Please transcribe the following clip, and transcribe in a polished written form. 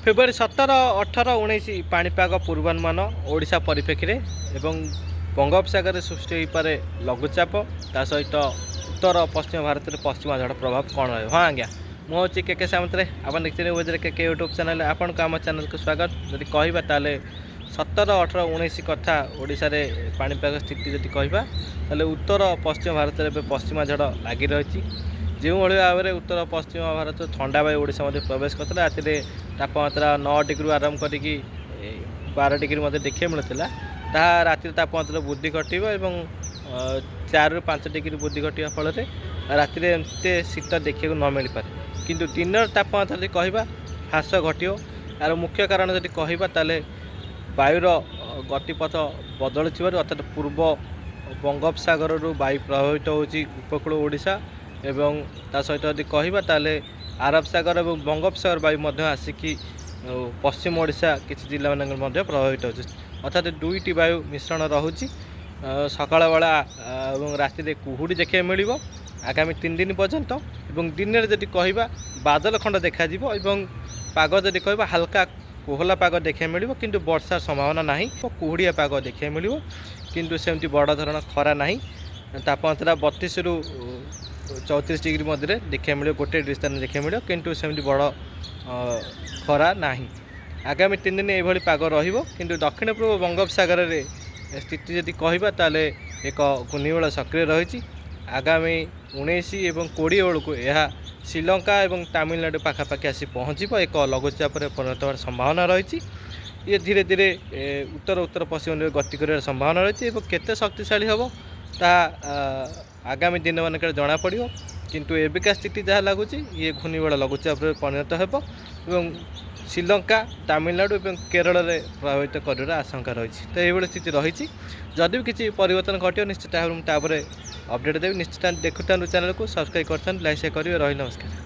February 17, 18, 19 पाणीपाग पूर्वानुमान ओडिशा परिप्रेक्षी एवं बंगोपसागर सृष्टि हो पारे लघुचाप ता सहित उत्तर पश्चिम भारत में पश्चिमा झड़ प्रभाव कौन रहा। हाँ आज्ञा मुझे के सामंतरे आप देखते न्यूज के यूट्यूब चैनल आपन को आम चैनल को स्वागत। जदि कहवा ताले 17, 18, 19 कथा ओडिशा रे पाणीपाग स्थिति जदि कहवा ताले उत्तर पश्चिम भारत में पश्चिमा झड़ लगी रही। जो भाव में उत्तर पश्चिम भारत ठंडा वायु ओडिशा मध्य प्रवेश करता राति तापमात्रा 9 डिग्री आरंभ कर 12 डिग्री मध्य देखा मिलता ताहा राति तापमात्रा वृद्धि घटव और 4 ରୁ 5 डिग्री वृद्धि घटा फल राति एमती शीत देखा न मिल पारे किंतु दिन तापमात्रा जब कहवा ह्रास घटो। यार मुख्य कारण जब कहवा ताले वायुर गतिपथ बदलु अर्थात पूर्व बंगोपसागर वायु प्रभावित होची उपकूल ओडिशा एवं ता सहित यदि कहवा ताले आरब सागर और बंगोपसागर वायु आसिकी पश्चिम ओडिशा किसी जिला मान प्रभावित होची अर्थात दुईटी वायु मिश्रण रोचे सकाळ बेला और राति कुहुड़ी देखा मिल आगामी 3 दिन पर्यंत एवं दिन में जब कहवा बादल खंड देखा पाग जब कहवा हल्का कोहला पाग देखा मिल किंतु वर्षार संभावना नहीं कुहुड़िया पाग देखा मिल किंतु सेमती बड़ धरण खरा नहीं तापमात्रा 32 ରୁ 34 डिग्री मध्य देखा मिले गोटे स्थान देखा मिले किंतु सेमती बड़ खरा नहीं। आगामी 3 दिन ये पाग रु दक्षिण पूर्व बंगोपसागर में स्थिति जदि कहवा ताले एक घूर्णिबल सक्रिय रही। आगामी 19 और 20 बेलू यह श्रीलंका और तमिलनाडु पाखापाखि आसी पहुँचब एक लघुचाप परिणत होवार संभावना रही। ये धीरे धीरे उत्तर उत्तर पश्चिम गति कर संभावना रही केते शक्तिशाली हम ता आगामी दिन मानक जना पड़ किंतु एबिका स्थिति जहाँ लगुच ये घूर्णिबल लघुचाप परिणत हो श्रीलंका तमिलनाडु और केरल में प्रभावित कर आशंका रही। तो ये स्थिति रही जदि भी किसी परिवर्तन घटे निश्चित अपडेट देवी निश्चित देखुता चैनल को सब्सक्राइब कर लाइक शेयर करेंगे। रही नमस्कार।